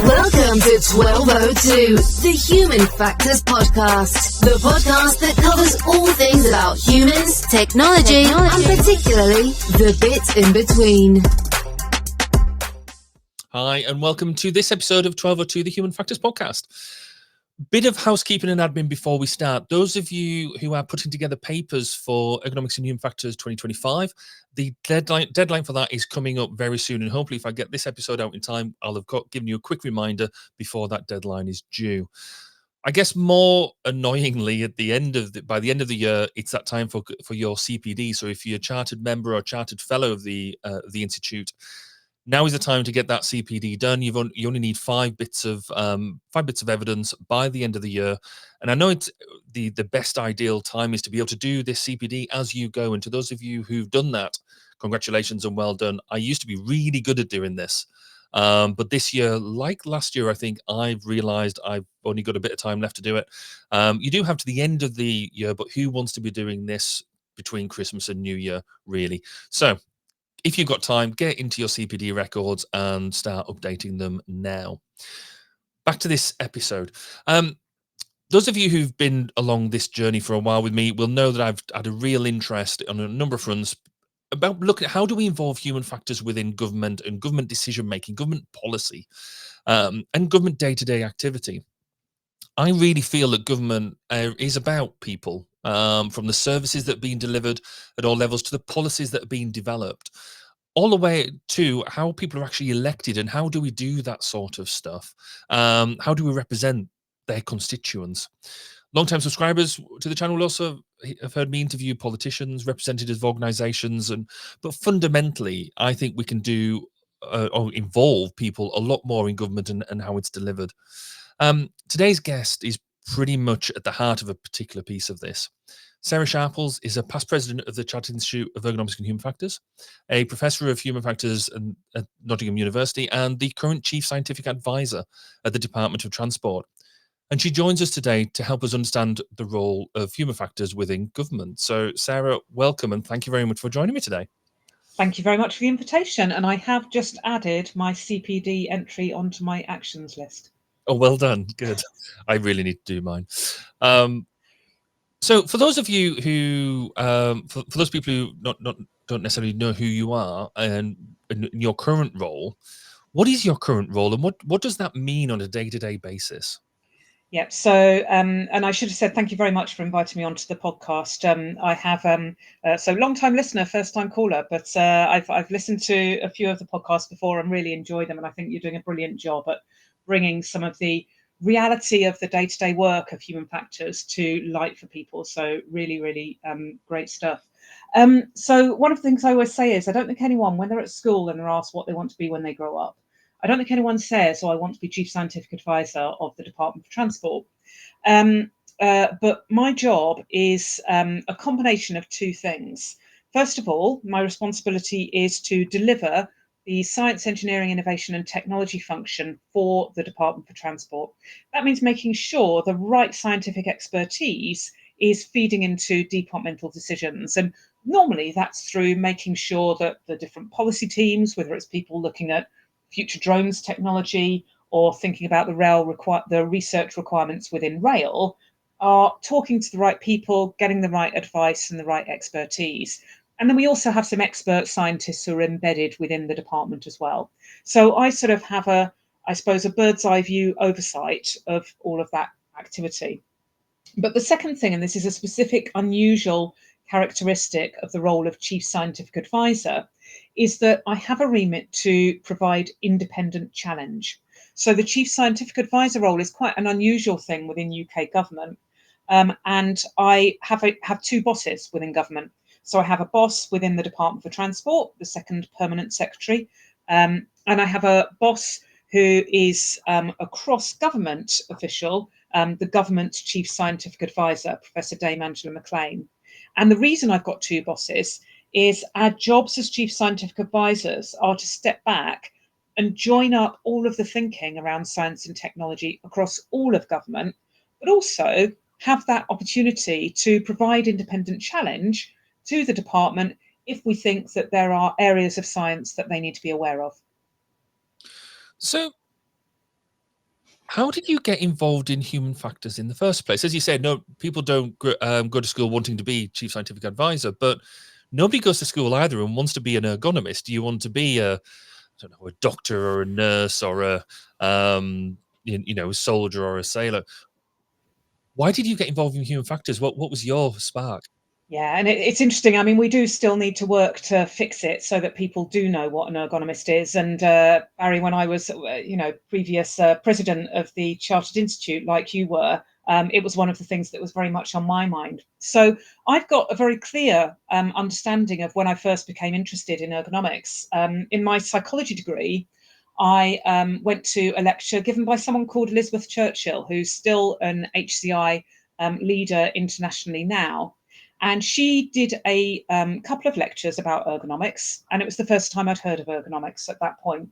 Welcome to 1202, the Human Factors Podcast. The podcast that covers all things about humans, technology, and particularly the bit in between. Hi, and welcome to this episode of 1202, the Human Factors Podcast. Bit of housekeeping and admin before we start. Those of you who are putting together papers for Economics and Human Factors 2025, the deadline for that is coming up very soon. And hopefully, if I get this episode out in time, I'll have given you a quick reminder before that deadline is due. I guess more annoyingly, by the end of the year, it's that time for your CPD. So if you're a chartered member or chartered fellow of the institute, now is the time to get that CPD done. You only need five bits of evidence by the end of the year, and I know it's the best ideal time is to be able to do this CPD as you go. And to those of you who've done that, congratulations and well done. I used to be really good at doing this, but this year, like last year, I think I've realised I've only got a bit of time left to do it. You do have to the end of the year, but who wants to be doing this between Christmas and New Year, really? So if you've got time, get into your CPD records and start updating them now. Back to this episode. Those of you who've been along this journey for a while with me will know that I've had a real interest on a number of fronts about looking at how do we involve human factors within government and government decision-making, government policy, and government day-to-day activity. I really feel that government is about people, from the services that are being delivered at all levels to the policies that are being developed, all the way to how people are actually elected and how do we do that sort of stuff. How do we represent their constituents? Long-time subscribers to the channel will also have heard me interview politicians, representatives of organisations, but fundamentally, I think we can do or involve people a lot more in government and how it's delivered. Today's guest is pretty much at the heart of a particular piece of this. Sarah Sharples is a past president of the Chartered Institute of Ergonomics and Human Factors, a professor of human factors at Nottingham University, and the current chief scientific advisor at the Department of Transport. And she joins us today to help us understand the role of human factors within government. So, Sarah, welcome, and thank you very much for joining me today. Thank you very much for the invitation. And I have just added my CPD entry onto my actions list. Oh, well done. Good. I really need to do mine. So for those of you who, for those people who don't necessarily know who you are and in your current role, what is your current role and what does that mean on a day-to-day basis? Yep. So, and I should have said thank you very much for inviting me onto the podcast. I have so long-time listener, first-time caller, but I've listened to a few of the podcasts before and really enjoyed them. And I think you're doing a brilliant job at bringing some of the reality of the day-to-day work of human factors to light for people. So really, really great stuff. So one of the things I always say is I don't think anyone, when they're at school and they're asked what they want to be when they grow up, I don't think anyone says, I want to be Chief Scientific Advisor of the Department of Transport. But my job is a combination of two things. First of all, my responsibility is to deliver the science, engineering, innovation and technology function for the Department for Transport. That means making sure the right scientific expertise is feeding into departmental decisions. And normally that's through making sure that the different policy teams, whether it's people looking at future drones technology or thinking about the research requirements within rail, are talking to the right people, getting the right advice and the right expertise. And then we also have some expert scientists who are embedded within the department as well. So I sort of have a bird's eye view oversight of all of that activity. But the second thing, and this is a specific, unusual characteristic of the role of Chief Scientific Advisor, is that I have a remit to provide independent challenge. So the Chief Scientific Advisor role is quite an unusual thing within UK government. And I have two bosses within government. So I have a boss within the Department for Transport, the second permanent secretary, and I have a boss who is a cross-government official, the government's Chief Scientific Advisor, Professor Dame Angela McLean. And the reason I've got two bosses is our jobs as Chief Scientific Advisors are to step back and join up all of the thinking around science and technology across all of government, but also have that opportunity to provide independent challenge to the department if we think that there are areas of science that they need to be aware of. So How did you get involved in human factors in the first place? As you said, no, people don't go to school wanting to be chief scientific advisor, but nobody goes to school either and wants to be an ergonomist. Do you want to be a, I don't know, a doctor or a nurse or a, a soldier or a sailor? Why did you get involved in human factors? What was your spark? Yeah, and it's interesting. I mean, we do still need to work to fix it so that people do know what an ergonomist is. And Barry, when I was, previous president of the Chartered Institute, like you were, it was one of the things that was very much on my mind. So I've got a very clear understanding of when I first became interested in ergonomics. In my psychology degree, I went to a lecture given by someone called Elizabeth Churchill, who's still an HCI leader internationally now. And she did a couple of lectures about ergonomics, and it was the first time I'd heard of ergonomics at that point.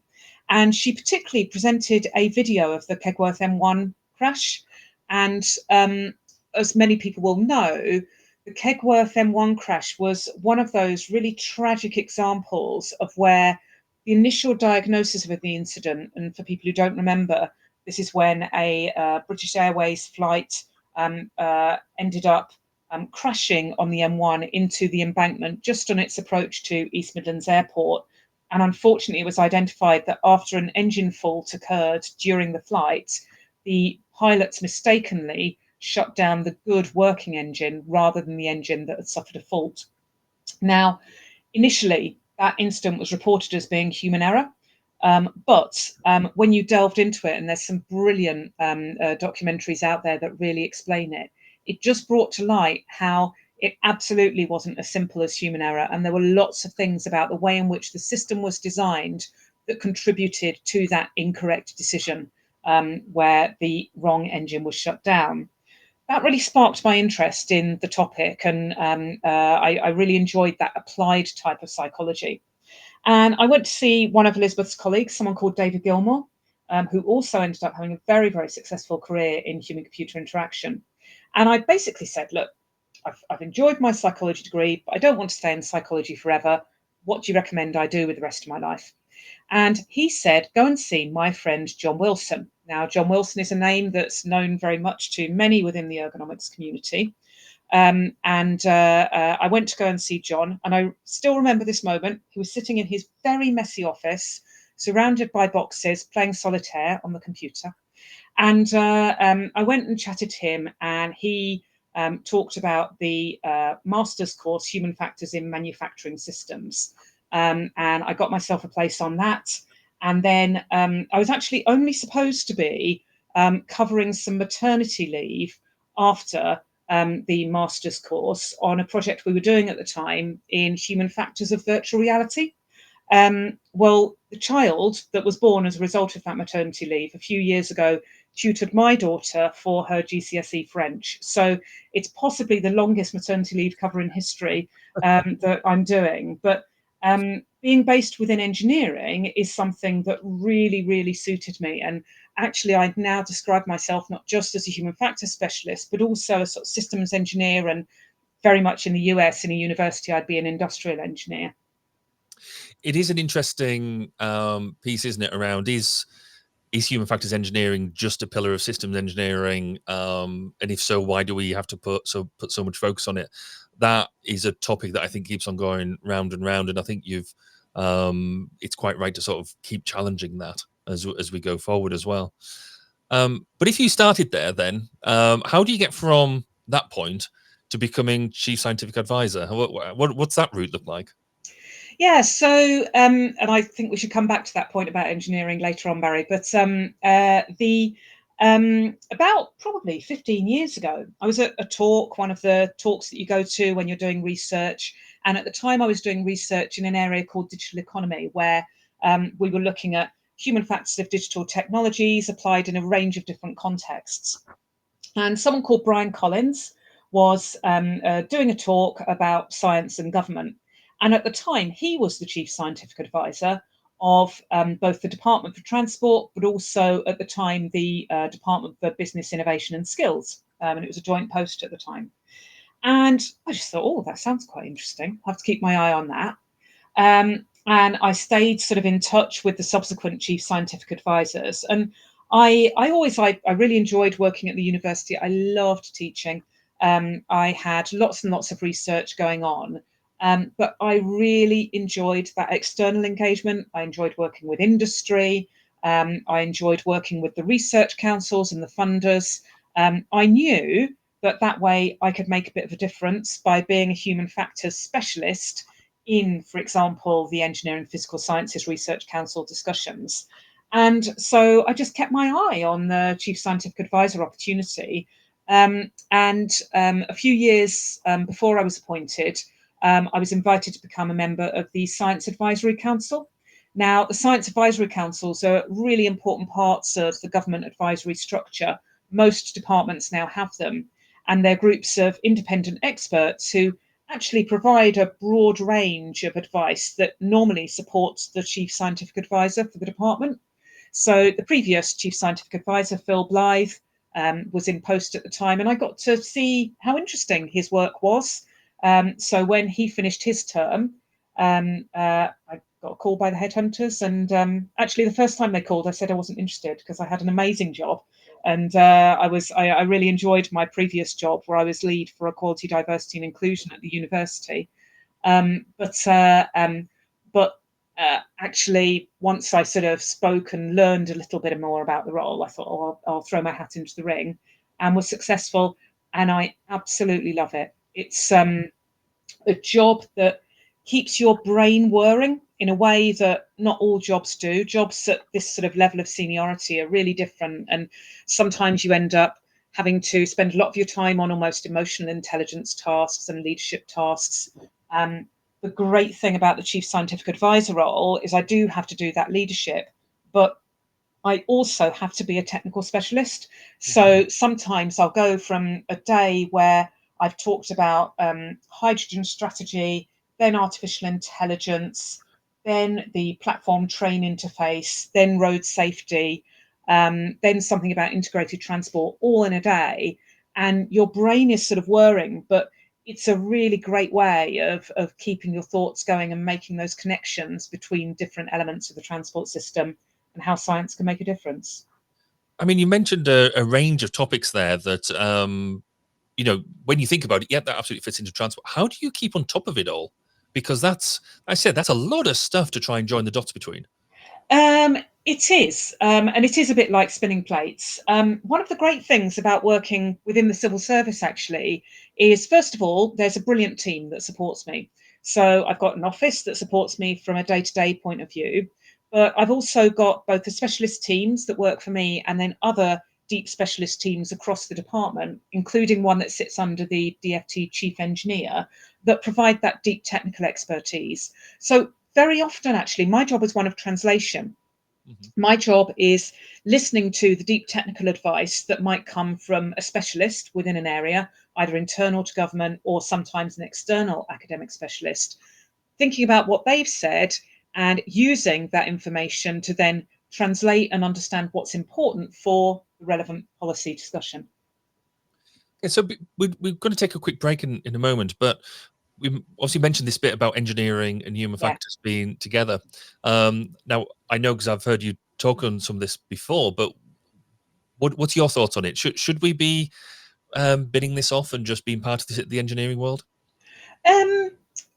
And she particularly presented a video of the Kegworth M1 crash. And as many people will know, the Kegworth M1 crash was one of those really tragic examples of where the initial diagnosis of the incident, and for people who don't remember, this is when a British Airways flight ended up crashing on the M1 into the embankment just on its approach to East Midlands Airport. And unfortunately, it was identified that after an engine fault occurred during the flight, the pilots mistakenly shut down the good working engine rather than the engine that had suffered a fault. Now, initially, that incident was reported as being human error. But when you delved into it, and there's some brilliant documentaries out there that really explain it, it just brought to light how it absolutely wasn't as simple as human error. And there were lots of things about the way in which the system was designed that contributed to that incorrect decision where the wrong engine was shut down. That really sparked my interest in the topic, and I really enjoyed that applied type of psychology. And I went to see one of Elizabeth's colleagues, someone called David Gilmore, who also ended up having a very, very successful career in human-computer interaction. And I basically said, look, I've enjoyed my psychology degree, but I don't want to stay in psychology forever. What do you recommend I do with the rest of my life? And he said, go and see my friend John Wilson. Now, John Wilson is a name that's known very much to many within the ergonomics community. I went to go and see John, and I still remember this moment. He was sitting in his very messy office, surrounded by boxes, playing solitaire on the computer. And I went and chatted to him, and he talked about the master's course, Human Factors in Manufacturing Systems. And I got myself a place on that. And then I was actually only supposed to be covering some maternity leave after the master's course on a project we were doing at the time in human factors of virtual reality. Well, the child that was born as a result of that maternity leave a few years ago tutored my daughter for her GCSE French. So it's possibly the longest maternity leave cover in history that I'm doing. But being based within engineering is something that really, really suited me. And actually, I now describe myself not just as a human factors specialist, but also a sort of systems engineer. And very much in the US, in a university, I'd be an industrial engineer. It is an interesting piece, isn't it, around is human factors engineering just a pillar of systems engineering? And if so, why do we have to put so much focus on it? That is a topic that I think keeps on going round and round. And I think you've it's quite right to sort of keep challenging that as we go forward as well. But if you started there, then how do you get from that point to becoming chief scientific advisor? What's that route look like? Yeah, so and I think we should come back to that point about engineering later on, Barry. But about probably 15 years ago, I was at a talk, one of the talks that you go to when you're doing research. And at the time, I was doing research in an area called digital economy, where we were looking at human factors of digital technologies applied in a range of different contexts. And someone called Brian Collins was doing a talk about science and government. And at the time, he was the chief scientific advisor of both the Department for Transport, but also at the time, the Department for Business, Innovation and Skills. And it was a joint post at the time. And I just thought, oh, that sounds quite interesting. I have to keep my eye on that. And I stayed sort of in touch with the subsequent chief scientific advisors. And I really enjoyed working at the university. I loved teaching. I had lots and lots of research going on, but I really enjoyed that external engagement. I enjoyed working with industry. I enjoyed working with the research councils and the funders. I knew that way I could make a bit of a difference by being a human factors specialist in, for example, the Engineering Physical Sciences Research Council discussions. And so I just kept my eye on the Chief Scientific Advisor opportunity. A few years before I was appointed, I was invited to become a member of the Science Advisory Council. Now, the Science Advisory Councils are really important parts of the government advisory structure. Most departments now have them, and they're groups of independent experts who actually provide a broad range of advice that normally supports the Chief Scientific Advisor for the department. So the previous Chief Scientific Advisor, Phil Blythe, was in post at the time, and I got to see how interesting his work was. So when he finished his term, I got a call by the headhunters, and actually the first time they called, I said I wasn't interested because I had an amazing job, and I really enjoyed my previous job where I was lead for equality, diversity, and inclusion at the university. Actually, once I sort of spoke and learned a little bit more about the role, I thought, oh, I'll throw my hat into the ring, and was successful. And I absolutely love it. It's a job that keeps your brain whirring in a way that not all jobs do. Jobs at this sort of level of seniority are really different. And sometimes you end up having to spend a lot of your time on almost emotional intelligence tasks and leadership tasks. The great thing about the Chief Scientific Advisor role is I do have to do that leadership, but I also have to be a technical specialist. So sometimes I'll go from a day where I've talked about hydrogen strategy, then artificial intelligence, then the platform train interface, then road safety, then something about integrated transport, all in a day. And your brain is sort of whirring, but it's a really great way of keeping your thoughts going and making those connections between different elements of the transport system and how science can make a difference. I mean, you mentioned a range of topics there that, when you think about it, yeah, that absolutely fits into transport. How do you keep on top of it all? Because that's a lot of stuff to try and join the dots between. It is, and it is a bit like spinning plates. One of the great things about working within the civil service actually is, first of all, there's a brilliant team that supports me. So I've got an office that supports me from a day-to-day point of view, but I've also got both the specialist teams that work for me and then other deep specialist teams across the department, including one that sits under the Dept chief engineer, that provide that deep technical expertise. So very often, actually, my job is one of translation. My job is listening to the deep technical advice that might come from a specialist within an area, either internal to government or sometimes an external academic specialist, thinking about what they've said and using that information to then translate and understand what's important for the relevant policy discussion. Yeah, so we're going to take a quick break in a moment, but we obviously mentioned this bit about engineering and human factors being together. Now, I know because I've heard you talk on some of this before, but what's your thoughts on it? Should we be bidding this off and just being part of the engineering world?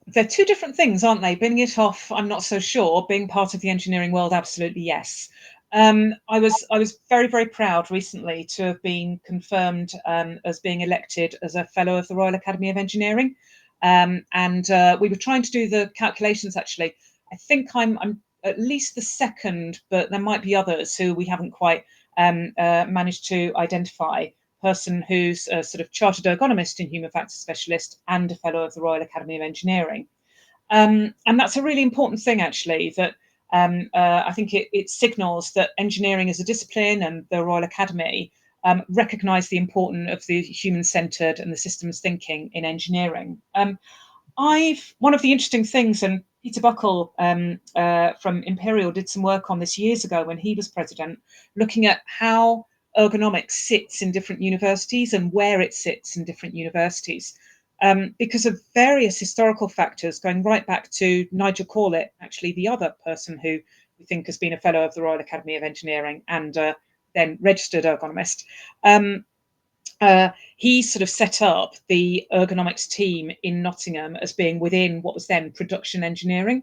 They're two different things, aren't they? Binning it off, I'm not so sure. Being part of the engineering world, absolutely yes. I was very, very proud recently to have been confirmed as being elected as a Fellow of the Royal Academy of Engineering. We were trying to do the calculations, actually. I think I'm at least the second, but there might be others who we haven't quite managed to identify. Person who's a sort of chartered ergonomist and human factors specialist and a Fellow of the Royal Academy of Engineering. And that's a really important thing, actually, that I think it signals that engineering as a discipline and the Royal Academy recognise the importance of the human-centred and the systems thinking in engineering. One of the interesting things, and Peter Buckle from Imperial did some work on this years ago when he was president, looking at how ergonomics sits in different universities and where it sits in different universities. Because of various historical factors going right back to Nigel Corlett, actually the other person who we think has been a Fellow of the Royal Academy of Engineering and then registered ergonomist, he sort of set up the ergonomics team in Nottingham as being within what was then production engineering.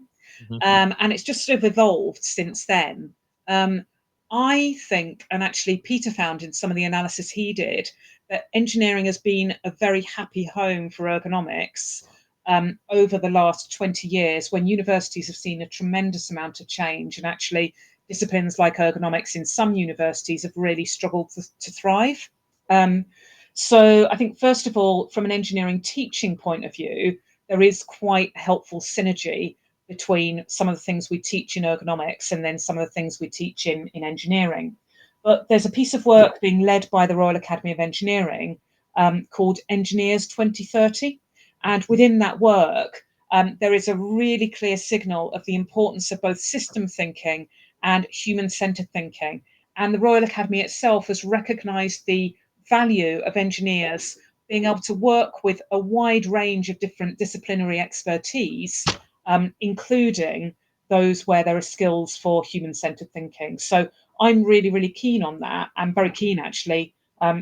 And it's just sort of evolved since then. I think, and actually Peter found in some of the analysis he did, that engineering has been a very happy home for ergonomics over the last 20 years, when universities have seen a tremendous amount of change, and actually disciplines like ergonomics in some universities have really struggled to thrive. So I think, first of all, from an engineering teaching point of view, there is quite helpful synergy between some of the things we teach in ergonomics and then some of the things we teach in engineering. But there's a piece of work being led by the Royal Academy of Engineering called Engineers 2030. And within that work, there is a really clear signal of the importance of both system thinking and human-centered thinking. And the Royal Academy itself has recognised the value of engineers being able to work with a wide range of different disciplinary expertise, including those where there are skills for human-centered thinking. So I'm really, really keen on that. I'm very keen, actually,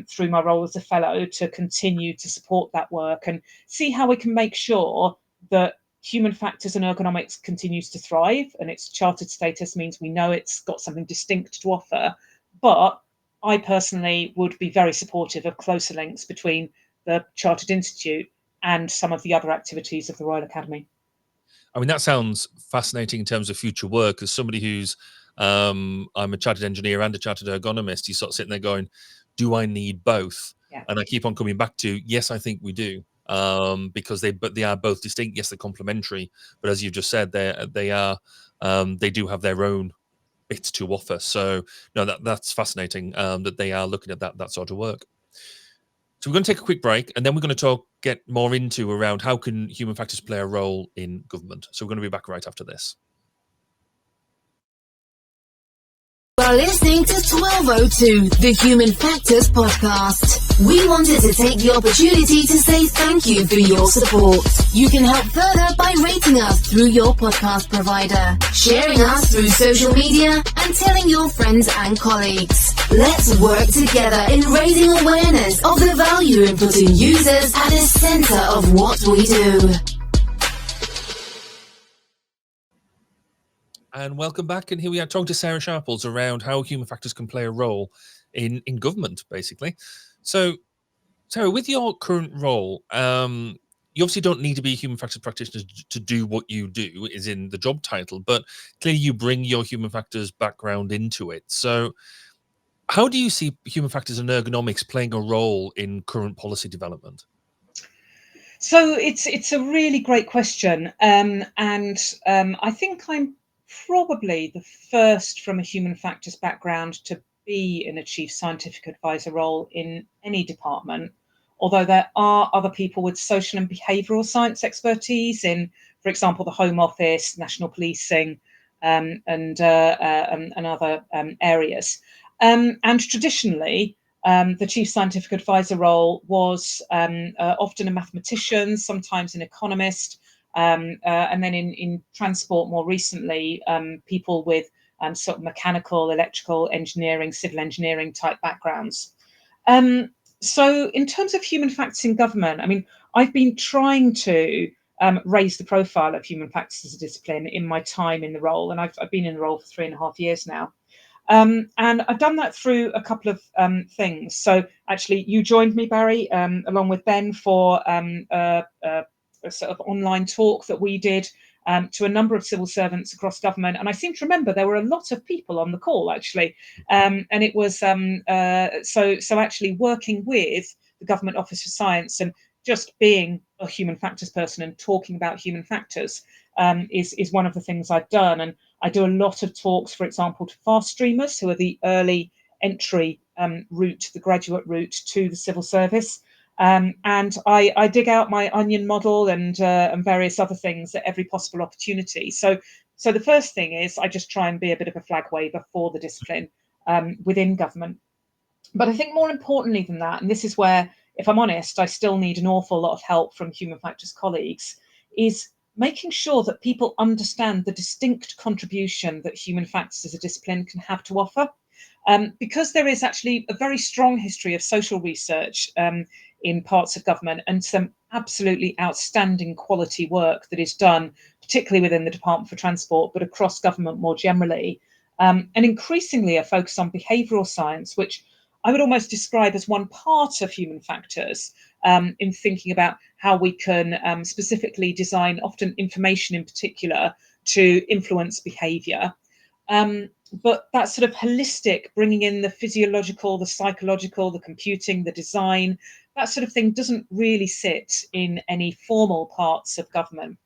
through my role as a fellow, to continue to support that work and see how we can make sure that human factors and ergonomics continues to thrive, and its chartered status means we know it's got something distinct to offer. But I personally would be very supportive of closer links between the Chartered Institute and some of the other activities of the Royal Academy. I mean, that sounds fascinating in terms of future work. As somebody who's, I'm a chartered engineer and a chartered ergonomist, you sort of sitting there going, do I need both? Yeah. And I keep on coming back to, yes, I think we do, because they are both distinct. Yes, they're complementary, but as you just said, they do have their own bits to offer. So no, that's fascinating, that they are looking at that sort of work. So we're going to take a quick break, and then we're going to get more into around how can human factors play a role in government. So we're going to be back right after this. You're listening to 1202, the Human Factors Podcast. We wanted to take the opportunity to say thank you for your support. You can help further by rating us through your podcast provider, sharing us through social media, and telling your friends and colleagues. Let's work together in raising awareness of the value in putting users at the center of what we do. And welcome back. And here we are talking to Sarah Sharples around how human factors can play a role in government, basically. So, Sarah, with your current role, you obviously don't need to be a human factors practitioner to do what you do, is in the job title, but clearly you bring your human factors background into it. So how do you see human factors and ergonomics playing a role in current policy development? So it's a really great question. And I think I'm probably the first from a human factors background to be in a chief scientific advisor role in any department, although there are other people with social and behavioural science expertise in, for example, the Home Office, national policing, and other areas. And traditionally, the chief scientific advisor role was often a mathematician, sometimes an economist, and then in transport more recently, people with sort of mechanical, electrical engineering, civil engineering type backgrounds. So in terms of human factors in government, I mean, I've been trying to raise the profile of human factors as a discipline in my time in the role, and I've been in the role for 3.5 years now. And I've done that through a couple of things. So actually, you joined me, Barry, along with Ben, for a sort of online talk that we did to a number of civil servants across government. And I seem to remember there were a lot of people on the call, actually. And it was so actually working with the Government Office for Science and just being a human factors person and talking about human factors is one of the things I've done. And I do a lot of talks, for example, to fast streamers, who are the early entry route, the graduate route to the civil service. And I dig out my onion model and various other things at every possible opportunity. So the first thing is I just try and be a bit of a flag waver for the discipline within government. But I think more importantly than that, and this is where, if I'm honest, I still need an awful lot of help from human factors colleagues, is making sure that people understand the distinct contribution that human factors as a discipline can have to offer. because there is actually a very strong history of social research in parts of government, and some absolutely outstanding quality work that is done, particularly within the Department for Transport, but across government more generally, and increasingly a focus on behavioural science, which I would almost describe as one part of human factors, in thinking about how we can specifically design, often information in particular, to influence behaviour. But that sort of holistic, bringing in the physiological, the psychological, the computing, the design, that sort of thing doesn't really sit in any formal parts of government.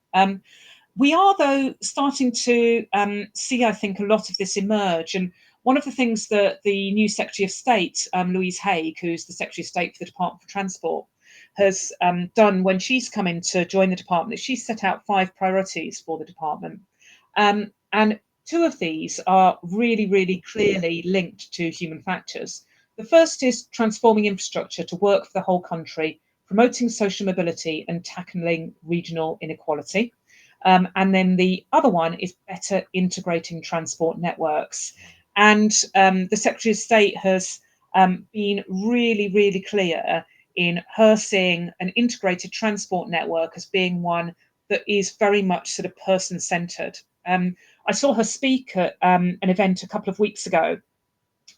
We are, though, starting to see, I think, a lot of this emerge. And one of the things that the new Secretary of State, Louise Haigh, who's the Secretary of State for the Department for Transport, has done when she's come in to join the department, is she's set out 5 priorities for the department. And 2 of these are really, really clearly linked to human factors. The first is transforming infrastructure to work for the whole country, promoting social mobility and tackling regional inequality. And then the other one is better integrating transport networks. And the Secretary of State has been really, really clear in her seeing an integrated transport network as being one that is very much sort of person-centred. I saw her speak at an event a couple of weeks ago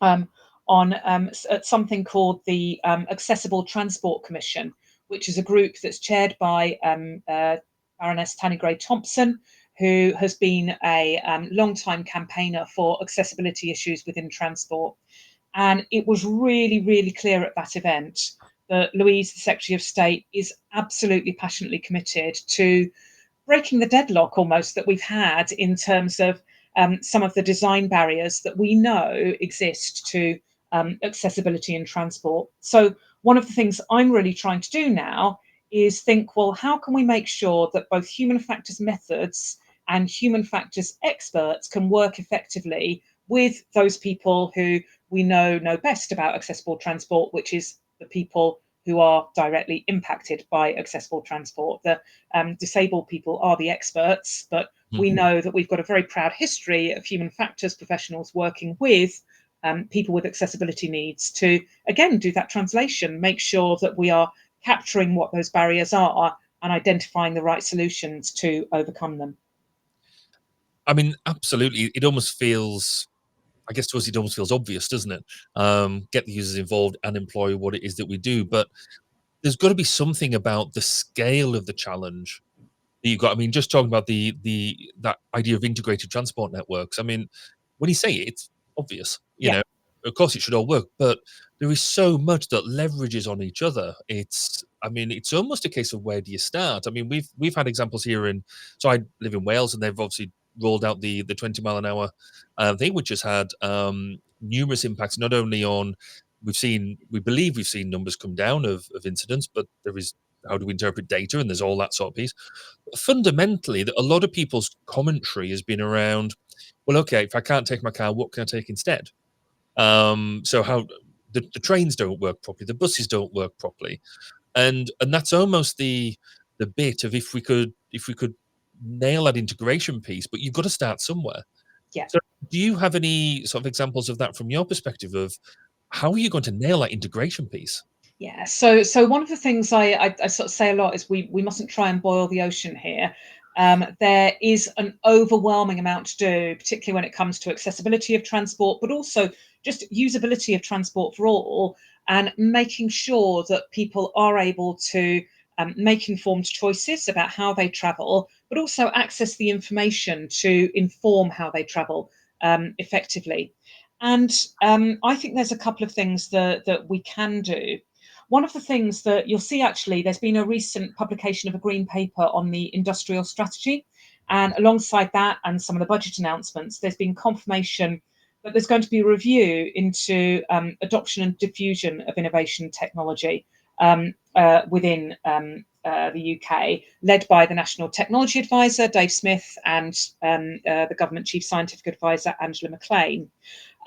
on at something called the Accessible Transport Commission, which is a group that's chaired by Baroness Tanni Gray-Thompson, who has been a long-time campaigner for accessibility issues within transport. And it was really, really clear at that event that Louise, the Secretary of State, is absolutely passionately committed to breaking the deadlock almost that we've had in terms of some of the design barriers that we know exist to accessibility in transport. So one of the things I'm really trying to do now is think, well, how can we make sure that both human factors methods and human factors experts can work effectively with those people who we know best about accessible transport, which is the people who are directly impacted by accessible transport. The disabled people are the experts, but we know that we've got a very proud history of human factors professionals working with people with accessibility needs to, again, do that translation, make sure that we are capturing what those barriers are and identifying the right solutions to overcome them. I mean, absolutely. It almost feels, I guess to us, it almost feels obvious, doesn't it? Get the users involved and employ what it is that we do. But there's got to be something about the scale of the challenge that you've got. I mean, just talking about that idea of integrated transport networks. I mean, when you say it, it's obvious. You Yeah. know, of course, it should all work, but there is so much that leverages on each other. I mean, it's almost a case of where do you start? I mean, we've had examples here so I live in Wales, and they've obviously rolled out the 20-mile-an-hour thing, which has had numerous impacts, not only on we believe we've seen numbers come down of incidents, but there is how do we interpret data, and there's all that sort of piece. But fundamentally, a lot of people's commentary has been around, well, okay, if I can't take my car, what can I take instead? So how the trains don't work properly, the buses don't work properly, and that's almost the bit of if we could nail that integration piece, but you've got to start somewhere. Yeah. So do you have any sort of examples of that from your perspective of how are you going to nail that integration piece? Yeah, so one of the things I sort of say a lot is we mustn't try and boil the ocean here. There is an overwhelming amount to do, particularly when it comes to accessibility of transport, but also just usability of transport for all, and making sure that people are able to make informed choices about how they travel, but also access the information to inform how they travel effectively. And I think there's a couple of things that we can do. One of the things that you'll see, actually, there's been a recent publication of a green paper on the industrial strategy. And alongside that and some of the budget announcements, there's been confirmation that there's going to be a review into adoption and diffusion of innovation technology within the UK, led by the National Technology Advisor, Dave Smith, and the Government Chief Scientific Advisor, Angela McLean.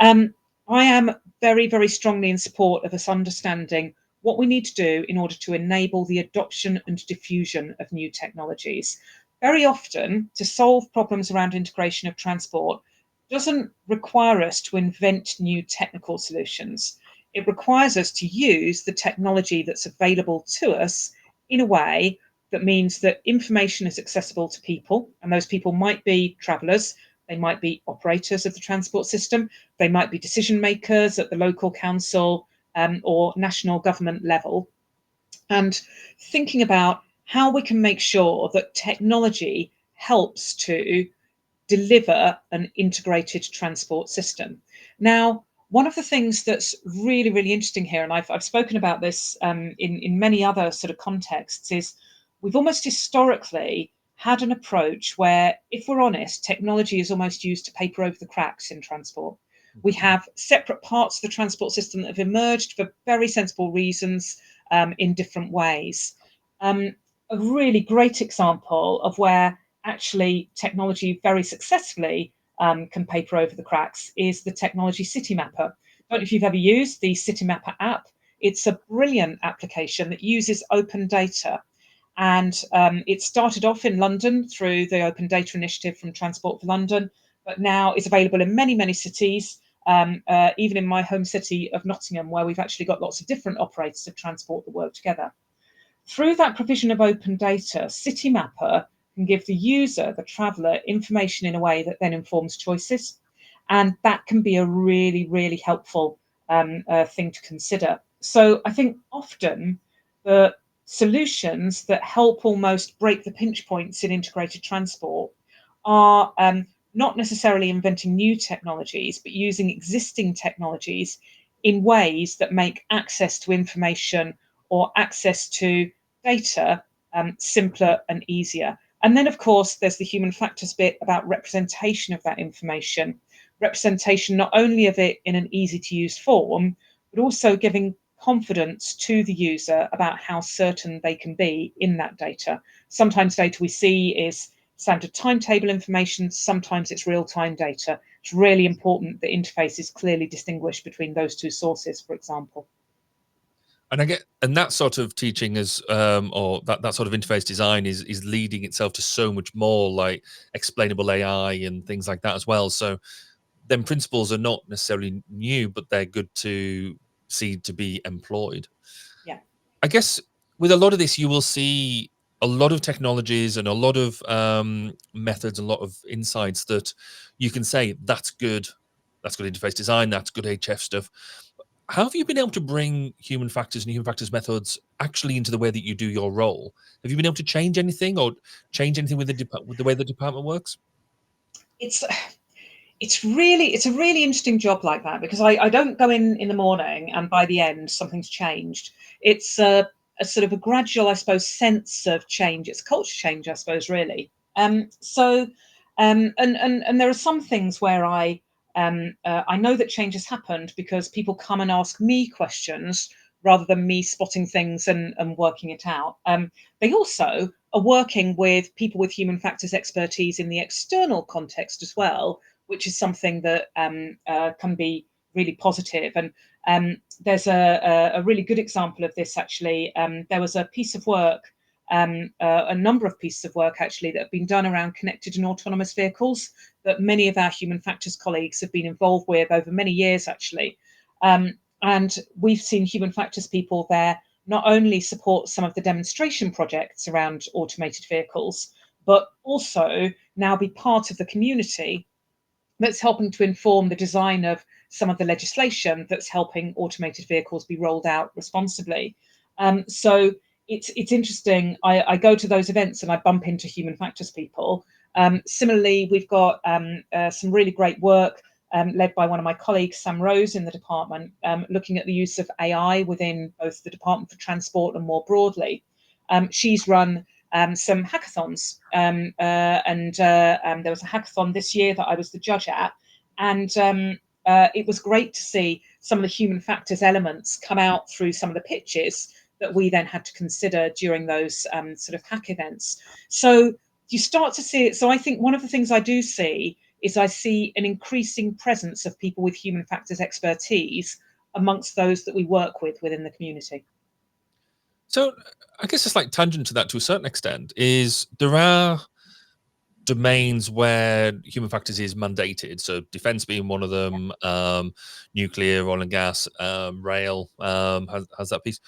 I am very, very strongly in support of us understanding what we need to do in order to enable the adoption and diffusion of new technologies. Very often, to solve problems around integration of transport, doesn't require us to invent new technical solutions. It requires us to use the technology that's available to us in a way that means that information is accessible to people, and those people might be travellers, they might be operators of the transport system, they might be decision makers at the local council or national government level, and thinking about how we can make sure that technology helps to deliver an integrated transport system. Now, one of the things that's really, really interesting here, and I've spoken about this in many other sort of contexts, is we've almost historically had an approach where, if we're honest, technology is almost used to paper over the cracks in transport. We have separate parts of the transport system that have emerged for very sensible reasons in different ways. A really great example of where actually technology very successfully can paper over the cracks is the technology City Mapper. I don't know if you've ever used the City Mapper app. It's a brilliant application that uses open data. And it started off in London through the Open Data Initiative from Transport for London, but now is available in many, many cities, even in my home city of Nottingham, where we've actually got lots of different operators of transport that work together. Through that provision of open data, City Mapper can give the user, the traveller, information in a way that then informs choices. And that can be a really, really helpful thing to consider. So I think often the solutions that help almost break the pinch points in integrated transport are not necessarily inventing new technologies, but using existing technologies in ways that make access to information or access to data simpler and easier. And then, of course, there's the human factors bit about representation of that information. Representation not only of it in an easy to use form, but also giving confidence to the user about how certain they can be in that data. Sometimes data we see is standard timetable information, sometimes it's real-time data. It's really important that interfaces clearly distinguish between those two sources, for example. And that sort of teaching is or that sort of interface design is leading itself to so much more like explainable AI and things like that as well. So then principles are not necessarily new, but they're good to see to be employed. Yeah. I guess with a lot of this, you will see a lot of technologies and a lot of methods, a lot of insights that you can say that's good interface design, that's good HF stuff. How have you been able to bring human factors and human factors methods actually into the way that you do your role? Have you been able to change anything or change anything with the way the department works? It's it's a really interesting job like that, because I don't go in the morning and by the end something's changed. It's a sort of a gradual, I suppose, sense of change. It's culture change, I suppose, really. And there are some things where I know that change has happened because people come and ask me questions rather than me spotting things and working it out. They also are working with people with human factors expertise in the external context as well, which is something that can be really positive. And there's a really good example of this, actually. There was a piece of work, a number of pieces of work, actually, that have been done around connected and autonomous vehicles that many of our human factors colleagues have been involved with over many years, actually. And we've seen human factors people there not only support some of the demonstration projects around automated vehicles, but also now be part of the community that's helping to inform the design of some of the legislation that's helping automated vehicles be rolled out responsibly. So it's interesting. I go to those events and I bump into human factors people. Similarly, we've got some really great work led by one of my colleagues, Sam Rose, in the department, looking at the use of AI within both the Department for Transport and more broadly. She's run some hackathons, and there was a hackathon this year that I was the judge at, and it was great to see some of the human factors elements come out through some of the pitches that we then had to consider during those sort of hack events. So you start to see it. So I think one of the things I do see is I see an increasing presence of people with human factors expertise amongst those that we work with within the community. So I guess it's like tangent to that to a certain extent is there are domains where human factors is mandated, so defence being one of them, nuclear, oil and gas, rail has that piece.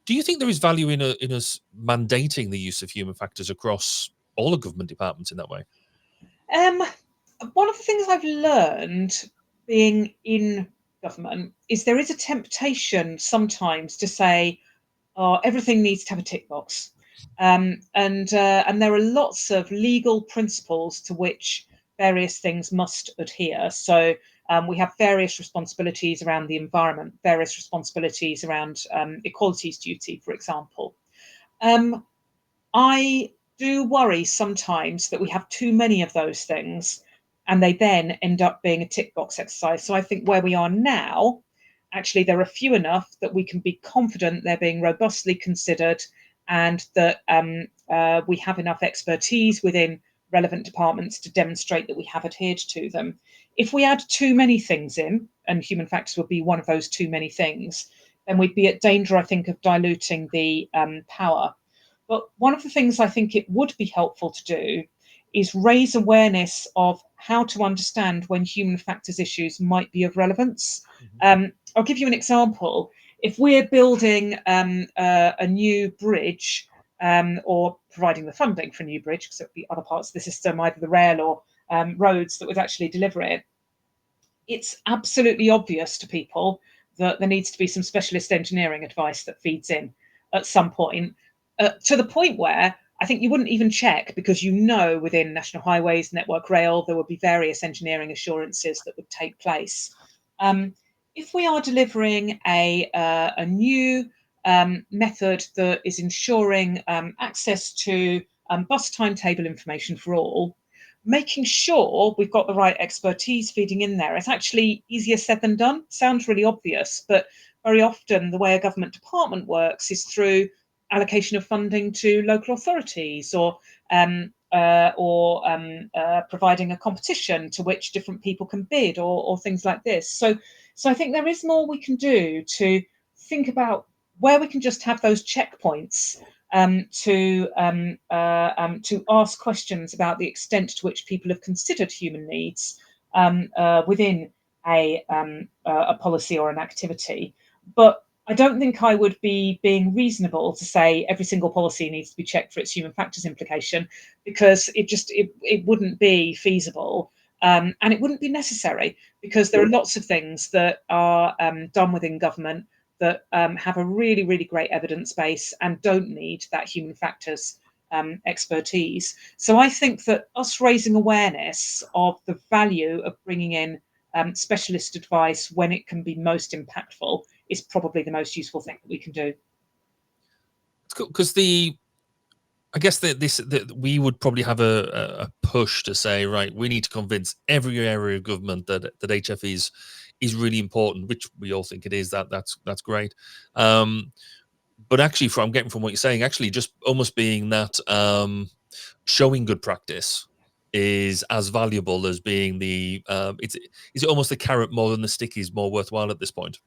Do you think there is value in us mandating the use of human factors across all the government departments in that way? One of the things I've learned being in government is there is a temptation sometimes to say, "Oh, everything needs to have a tick box," and there are lots of legal principles to which various things must adhere. So we have various responsibilities around the environment, various responsibilities around equalities duty, for example. Um, I do worry sometimes that we have too many of those things and they then end up being a tick box exercise. So I think where we are now, actually, there are few enough that we can be confident they're being robustly considered and that we have enough expertise within relevant departments to demonstrate that we have adhered to them. If we add too many things in, and human factors would be one of those too many things, then we'd be at danger, I think, of diluting the power. But one of the things I think it would be helpful to do is raise awareness of how to understand when human factors issues might be of relevance. I'll give you an example. If we're building a new bridge or providing the funding for a new bridge, because it would be other parts of the system, either the rail or roads that would actually deliver it, it's absolutely obvious to people that there needs to be some specialist engineering advice that feeds in at some point, to the point where I think you wouldn't even check because you know within National Highways, Network Rail, there would be various engineering assurances that would take place. If we are delivering a new method that is ensuring access to bus timetable information for all, making sure we've got the right expertise feeding in there. It's actually easier said than done. Sounds really obvious, but very often the way a government department works is through allocation of funding to local authorities or providing a competition to which different people can bid or things like this. So I think there is more we can do to think about where we can just have those checkpoints to ask questions about the extent to which people have considered human needs within a policy or an activity. But I don't think I would be being reasonable to say every single policy needs to be checked for its human factors implication, because it wouldn't be feasible. And it wouldn't be necessary, because there are lots of things that are done within government that have a really, really great evidence base and don't need that human factors expertise. So I think that us raising awareness of the value of bringing in specialist advice when it can be most impactful is probably the most useful thing that we can do. It's cool because I guess that we would probably have a push to say, right, we need to convince every area of government that HF is really important, which we all think it is. That's great. But actually, I'm getting from what you're saying, actually, just almost being that showing good practice is as valuable as being is it almost the carrot more than the stick is more worthwhile at this point?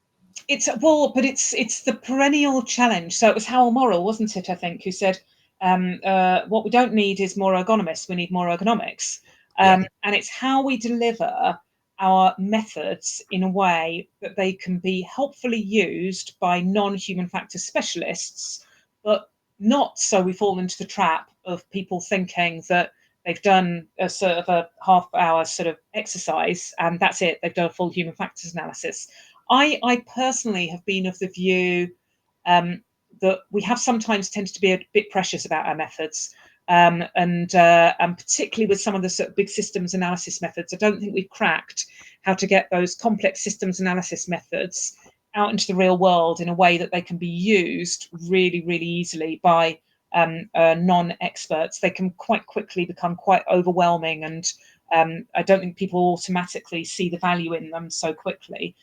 But it's the perennial challenge. So it was Howell Morrell, wasn't it? I think who said, "What we don't need is more ergonomists. We need more ergonomics." And it's how we deliver our methods in a way that they can be helpfully used by non-human factors specialists, but not so we fall into the trap of people thinking that they've done a sort of a half-hour sort of exercise and that's it. They've done a full human factors analysis. I personally have been of the view that we have sometimes tended to be a bit precious about our methods. And particularly with some of the sort of big systems analysis methods, I don't think we've cracked how to get those complex systems analysis methods out into the real world in a way that they can be used really, really easily by non-experts. They can quite quickly become quite overwhelming, and I don't think people automatically see the value in them so quickly.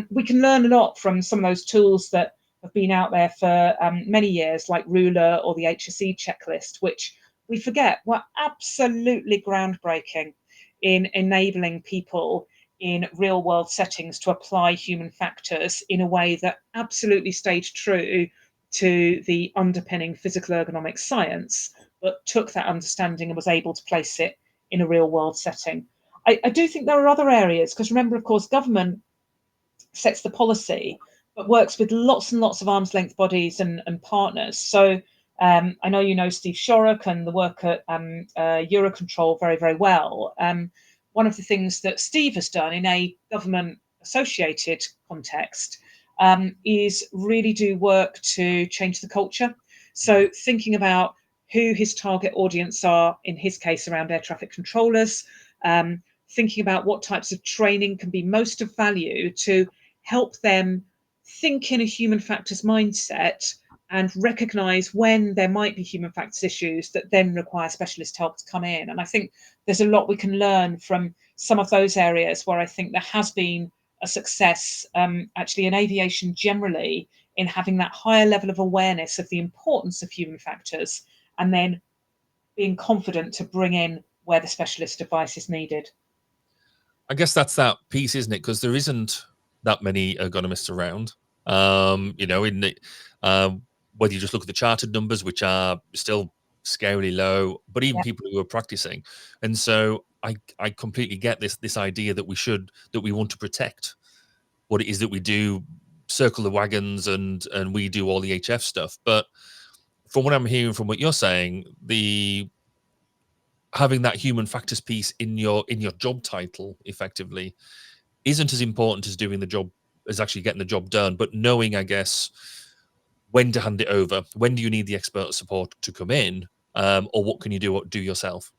We can learn a lot from some of those tools that have been out there for many years, like Ruler or the HSE checklist, which we forget were absolutely groundbreaking in enabling people in real world settings to apply human factors in a way that absolutely stayed true to the underpinning physical ergonomic science, but took that understanding and was able to place it in a real world setting. I do think there are other areas, because remember, of course, government sets the policy, but works with lots and lots of arm's length bodies and partners. So I know you know Steve Shorrock and the work at Eurocontrol very, very well. One of the things that Steve has done in a government associated context is really do work to change the culture. So thinking about who his target audience are, in his case around air traffic controllers, thinking about what types of training can be most of value to help them think in a human factors mindset and recognize when there might be human factors issues that then require specialist help to come in. And I think there's a lot we can learn from some of those areas where I think there has been a success, actually in aviation generally, in having that higher level of awareness of the importance of human factors and then being confident to bring in where the specialist advice is needed. I guess that's that piece, isn't it? Because there isn't that many ergonomists around. In the, whether you just look at the chartered numbers, which are still scarily low, but even people who are practicing. And so I completely get this idea that we want to protect what it is that we do, circle the wagons, and we do all the HF stuff. But from what I'm hearing from what you're saying, having that human factors piece in your job title effectively isn't as important as doing the job, as actually getting the job done, but knowing, I guess, when to hand it over, when do you need the expert support to come in, or what can you do yourself?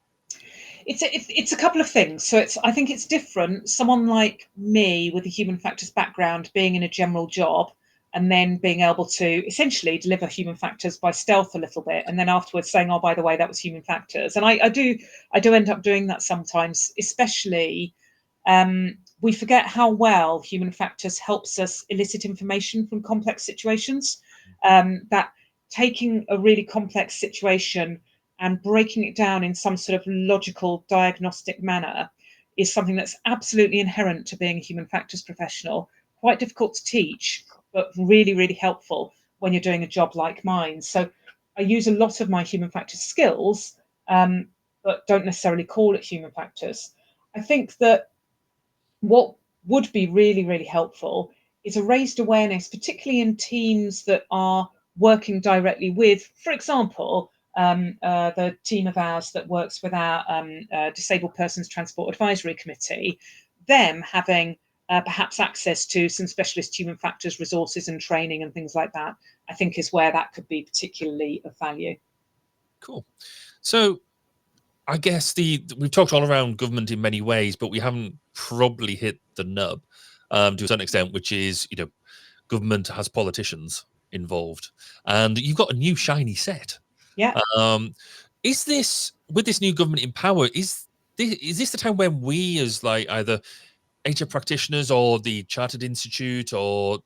It's a couple of things. So I think it's different. Someone like me with a human factors background being in a general job and then being able to essentially deliver human factors by stealth a little bit, and then afterwards saying, "Oh, by the way, that was human factors." And I do end up doing that sometimes, especially. We forget how well human factors helps us elicit information from complex situations. That taking a really complex situation and breaking it down in some sort of logical diagnostic manner is something that's absolutely inherent to being a human factors professional. Quite difficult to teach, but really, really helpful when you're doing a job like mine. So I use a lot of my human factors skills, but don't necessarily call it human factors. I think that what would be really, really helpful is a raised awareness, particularly in teams that are working directly with, for example, the team of ours that works with our Disabled Persons Transport Advisory Committee, them having perhaps access to some specialist human factors resources and training and things like that, I think is where that could be particularly of value. Cool. So I guess we've talked all around government in many ways, but we haven't probably hit the nub to a certain extent, which is, government has politicians involved, and you've got a new shiny set. Yeah. Is this, with this new government in power, is this the time when we, as like either HF practitioners or the Chartered Institute, or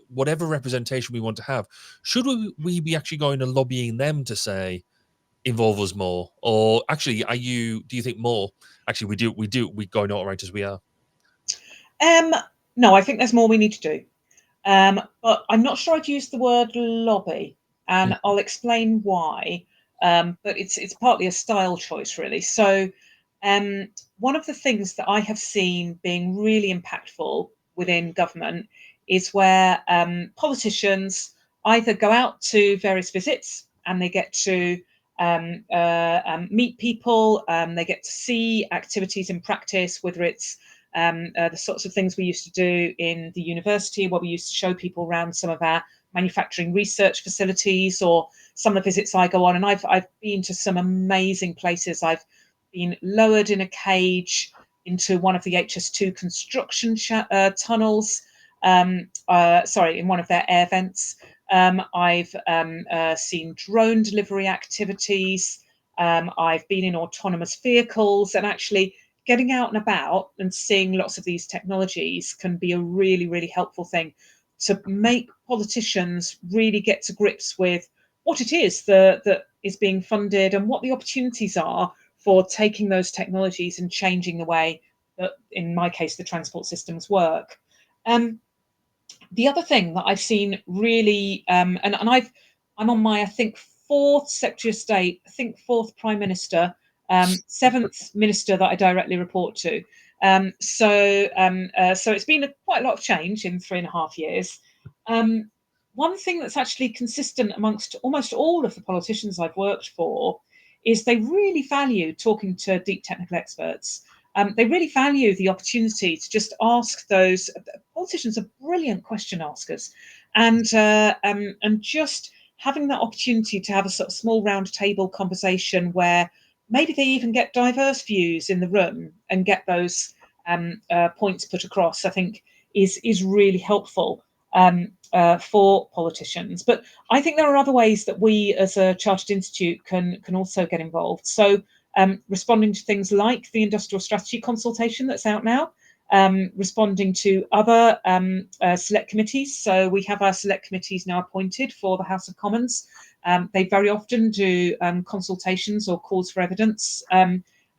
whatever representation we want to have, should we be actually going and lobbying them to say, involve us more? Or actually, do you think more actually we're going all right as we are? No, I think there's more we need to do. But I'm not sure I'd use the word lobby, and I'll explain why. But it's partly a style choice, really. So one of the things that I have seen being really impactful within government is where politicians either go out to various visits and they get to meet people, they get to see activities in practice, whether it's the sorts of things we used to do in the university, where we used to show people around some of our manufacturing research facilities, or some of the visits I go on. And I've been to some amazing places. I've been lowered in a cage into one of the HS2 construction tunnels, in one of their air vents. I've seen drone delivery activities. I've been in autonomous vehicles, and actually getting out and about and seeing lots of these technologies can be a really, really helpful thing to make politicians really get to grips with what it is that is being funded and what the opportunities are for taking those technologies and changing the way that, in my case, the transport systems work. The other thing that I've seen really, and I'm on my, I think, fourth Secretary of State, I think fourth Prime Minister, seventh minister that I directly report to. So it's been quite a lot of change in 3.5 years. One thing that's actually consistent amongst almost all of the politicians I've worked for is they really value talking to deep technical experts. They really value the opportunity to just ask those. Politicians are brilliant question askers, and just having that opportunity to have a sort of small round table conversation where maybe they even get diverse views in the room and get those points put across, I think is really helpful for politicians. But I think there are other ways that we as a chartered institute can also get involved. So responding to things like the industrial strategy consultation that's out now, responding to other select committees. So we have our select committees now appointed for the House of Commons. They very often do consultations or calls for evidence.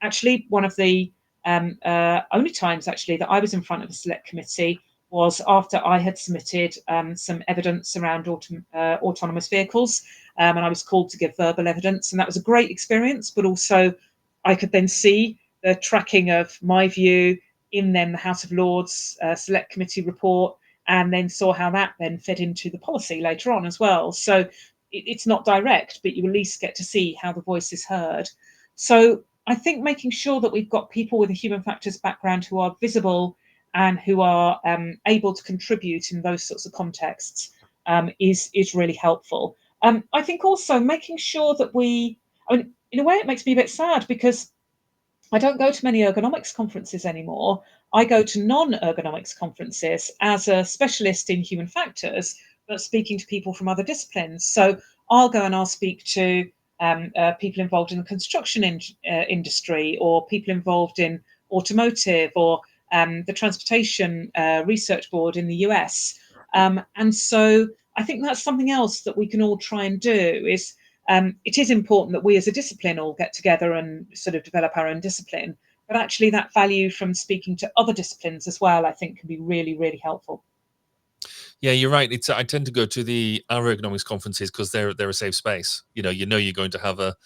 Actually, one of the only times actually that I was in front of a select committee was after I had submitted some evidence around autonomous vehicles, and I was called to give verbal evidence, and that was a great experience. But also, I could then see the tracking of my view in then the House of Lords Select Committee report, and then saw how that then fed into the policy later on as well. So it's not direct, but you at least get to see how the voice is heard. So I think making sure that we've got people with a human factors background who are visible and who are able to contribute in those sorts of contexts is really helpful. I think also making sure that in a way, it makes me a bit sad because I don't go to many ergonomics conferences anymore. I go to non-ergonomics conferences as a specialist in human factors, but speaking to people from other disciplines. So I'll go and I'll speak to people involved in the construction industry, or people involved in automotive, or the Transportation Research Board in the US. And so I think that's something else that we can all try and do is it is important that we as a discipline all get together and sort of develop our own discipline. But actually that value from speaking to other disciplines as well, I think can be really, really helpful. Yeah, you're right. I tend to go to our ergonomics conferences because they're a safe space. You know you're going to have a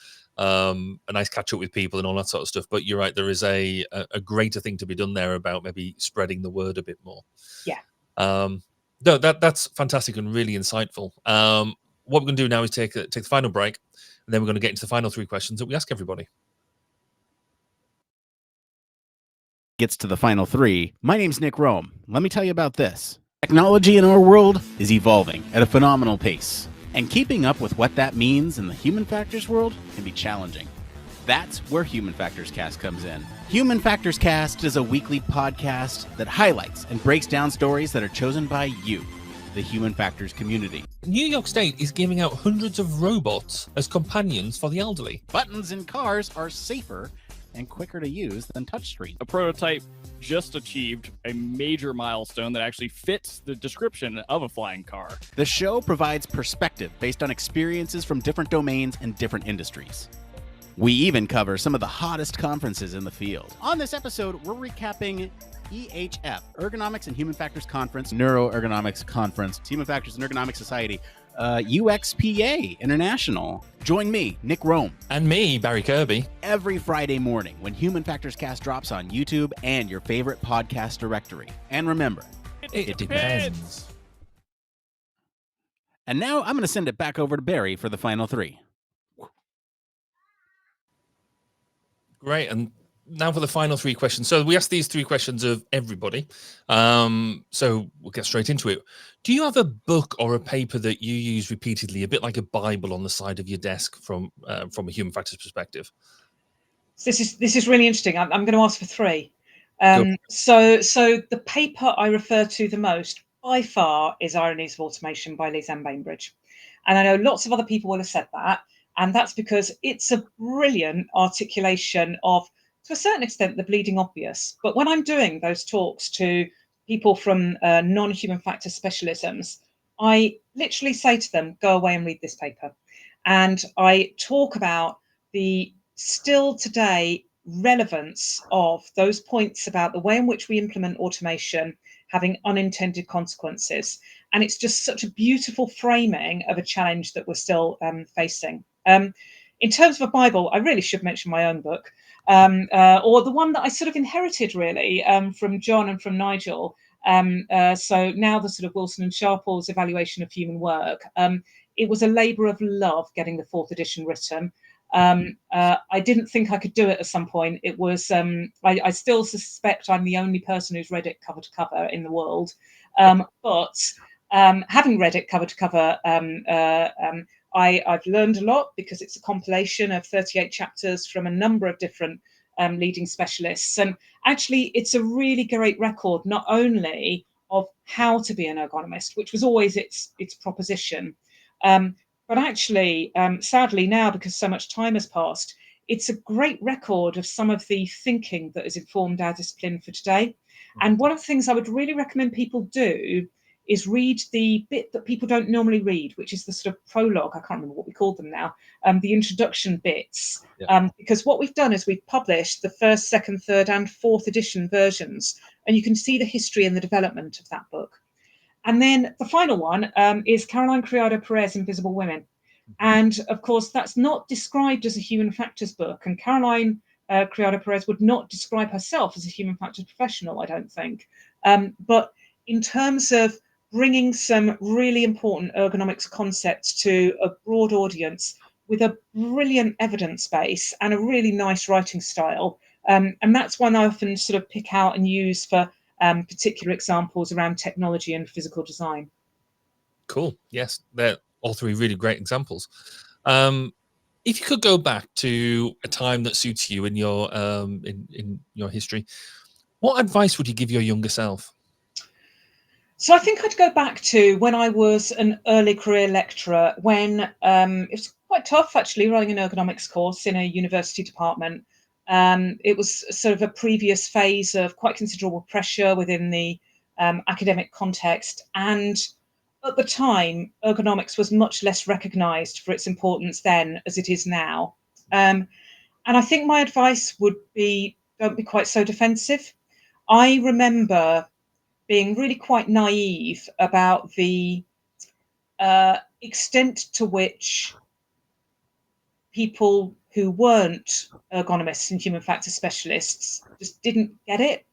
nice catch up with people and all that sort of stuff. But you're right, there is a greater thing to be done there about maybe spreading the word a bit more. Yeah. No, that's fantastic and really insightful. What we're going to do now is take the final break, and then we're going to get into the final 3 questions that we ask everybody. Gets to the final 3. My name's Nick Rome. Let me tell you about this. Technology in our world is evolving at a phenomenal pace, and keeping up with what that means in the human factors world can be challenging. That's where Human Factors Cast comes in. Human Factors Cast is a weekly podcast that highlights and breaks down stories that are chosen by you, the human factors community. New York State is giving out hundreds of robots as companions for the elderly. Buttons in cars are safer and quicker to use than touchscreen. A prototype just achieved a major milestone that actually fits the description of a flying car. The show provides perspective based on experiences from different domains and different industries. We even cover some of the hottest conferences in the field. On this episode, we're recapping CIEHF, Ergonomics and Human Factors Conference, Neuroergonomics Conference, Human Factors and Ergonomics Society, UXPA International. Join me, Nick Rome. And me, Barry Kirby. Every Friday morning when Human Factors Cast drops on YouTube and your favorite podcast directory. And remember, it depends. And now I'm going to send it back over to Barry for the final 3. Great. And now for the final 3 questions. So we asked these 3 questions of everybody. So we'll get straight into it. Do you have a book or a paper that you use repeatedly, a bit like a Bible on the side of your desk from a human factors perspective? This is really interesting. I'm going to ask for 3. So the paper I refer to the most by far is Ironies of Automation by Lisanne Bainbridge. And I know lots of other people will have said that. And that's because it's a brilliant articulation of, to a certain extent, the bleeding obvious. But when I'm doing those talks to people from non-human factor specialisms, I literally say to them, go away and read this paper. And I talk about the still today relevance of those points about the way in which we implement automation having unintended consequences. And it's just such a beautiful framing of a challenge that we're still facing. in terms of a Bible, I really should mention my own book, or the one that I sort of inherited really from John and from Nigel. So now the sort of Wilson and Sharples evaluation of human work. It was a labour of love getting the 4th edition written. I didn't think I could do it at some point. It was, I still suspect I'm the only person who's read it cover to cover in the world. But having read it cover to cover, I've learned a lot because it's a compilation of 38 chapters from a number of different leading specialists. And actually, it's a really great record, not only of how to be an ergonomist, which was always its proposition, but actually, sadly now, because so much time has passed, it's a great record of some of the thinking that has informed our discipline for today. And one of the things I would really recommend people do is read the bit that people don't normally read, which is the sort of prologue. I can't remember what we called them now, the introduction bits. Yeah. Because what we've done is we've published the 1st, 2nd, 3rd and 4th edition versions, and you can see the history and the development of that book. And then the final one is Caroline Criado Perez, Invisible Women. And of course, that's not described as a human factors book. And Caroline Criado Perez would not describe herself as a human factors professional, I don't think. But in terms of bringing some really important ergonomics concepts to a broad audience with a brilliant evidence base and a really nice writing style. And that's one I often sort of pick out and use for particular examples around technology and physical design. Cool. Yes, they're all 3 really great examples. If you could go back to a time that suits you in your in your history, what advice would you give your younger self? So I think I'd go back to when I was an early career lecturer, when it was quite tough actually running an ergonomics course in a university department. It was sort of a previous phase of quite considerable pressure within the academic context. And at the time, ergonomics was much less recognised for its importance then as it is now. And I think my advice would be, don't be quite so defensive. I remember being really quite naive about the extent to which people who weren't ergonomists and human factors specialists just didn't get it.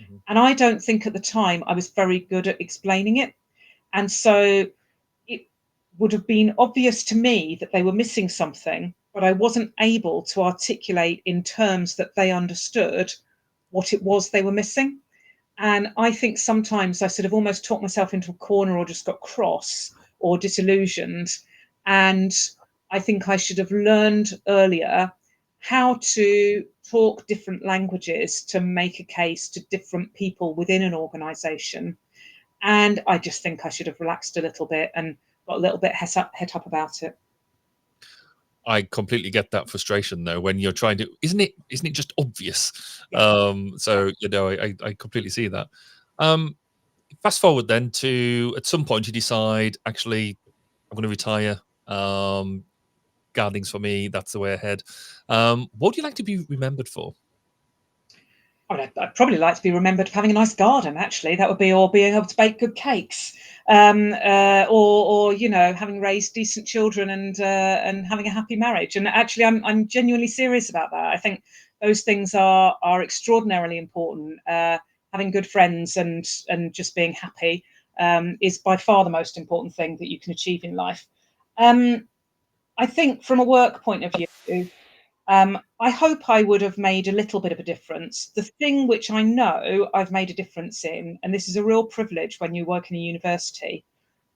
Mm-hmm. And I don't think at the time I was very good at explaining it. And so it would have been obvious to me that they were missing something, but I wasn't able to articulate in terms that they understood what it was they were missing. And I think sometimes I sort of almost talked myself into a corner or just got cross or disillusioned. And I think I should have learned earlier how to talk different languages to make a case to different people within an organization. And I just think I should have relaxed a little bit and got a little bit het up about it. I completely get that frustration though when you're trying to, isn't it just obvious? So I completely see that. Fast forward then to at some point you decide, actually I'm going to retire. Gardening's for me, that's the way ahead. What would you like to be remembered for? I'd probably like to be remembered for having a nice garden, actually. That would be, or being able to bake good cakes, or having raised decent children and having a happy marriage. And actually, I'm genuinely serious about that. I think those things are extraordinarily important. Having good friends and just being happy is by far the most important thing that you can achieve in life. I think from a work point of view, I hope I would have made a little bit of a difference. The thing which I know I've made a difference in, and this is a real privilege when you work in a university,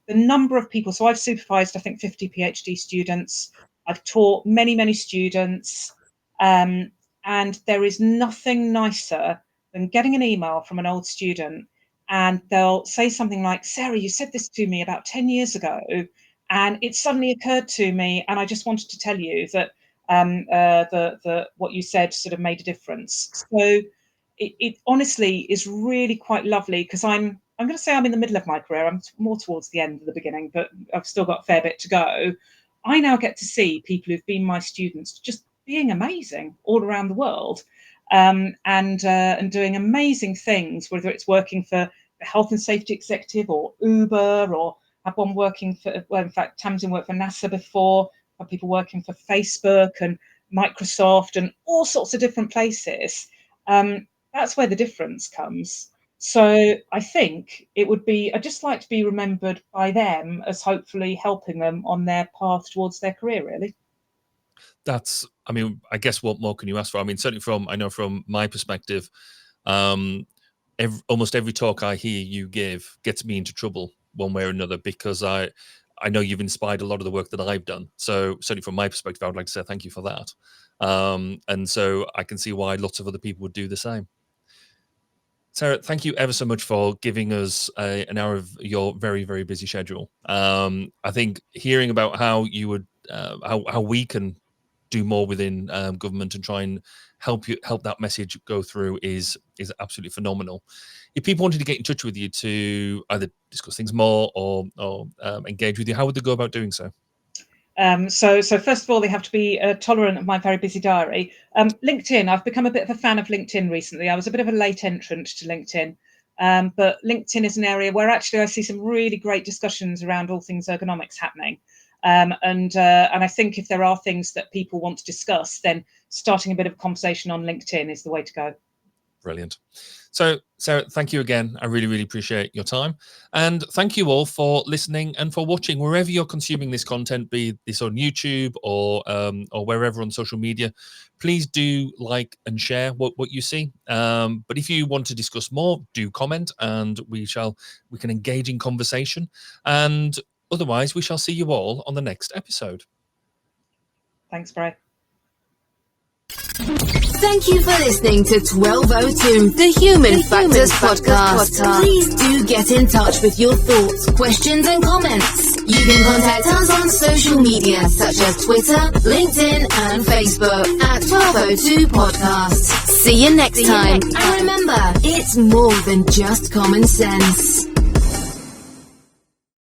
the number of people. So I've supervised, I think, 50 PhD students. I've taught many, many students. And there is nothing nicer than getting an email from an old student and they'll say something like, Sarah, you said this to me about 10 years ago, and it suddenly occurred to me, and I just wanted to tell you that what you said sort of made a difference. So it honestly is really quite lovely, because I'm going to say I'm in the middle of my career. I'm more towards the end of the beginning, but I've still got a fair bit to go. I now get to see people who've been my students just being amazing all around the world, and doing amazing things, whether it's working for the health and safety executive or Uber, or have one working for, well, in fact, Tamsin worked for NASA before, have people working for Facebook and Microsoft and all sorts of different places. That's where the difference comes. So I think I'd just like to be remembered by them as hopefully helping them on their path towards their career, really. I guess what more can you ask for? I mean, certainly from my perspective, almost every talk I hear you give gets me into trouble one way or another, because I know you've inspired a lot of the work that I've done. So certainly from my perspective, I would like to say thank you for that. And so I can see why lots of other people would do the same. Sarah, thank you ever so much for giving us an hour of your very, very busy schedule. I think hearing about how you would, how we can do more within government and try and help that message go through is absolutely phenomenal. If people wanted to get in touch with you to either discuss things more or engage with you, how would they go about doing so? So first of all, they have to be tolerant of my very busy diary. LinkedIn, I've become a bit of a fan of LinkedIn recently. I was a bit of a late entrant to LinkedIn, but LinkedIn is an area where actually I see some really great discussions around all things ergonomics happening. And I think if there are things that people want to discuss, then starting a bit of a conversation on LinkedIn is the way to go. Brilliant. So, Sarah, thank you again. I really, really appreciate your time. And thank you all for listening and for watching wherever you're consuming this content, be this on YouTube or wherever on social media. Please do like and share what you see. But if you want to discuss more, do comment and we can engage in conversation. And otherwise, we shall see you all on the next episode. Thanks, Bray. Thank you for listening to 1202, the Human Factors Podcast. Please do get in touch with your thoughts, questions, and comments. You can contact us on social media such as Twitter, LinkedIn, and Facebook at 1202 Podcast. See you next time. And remember, it's more than just common sense.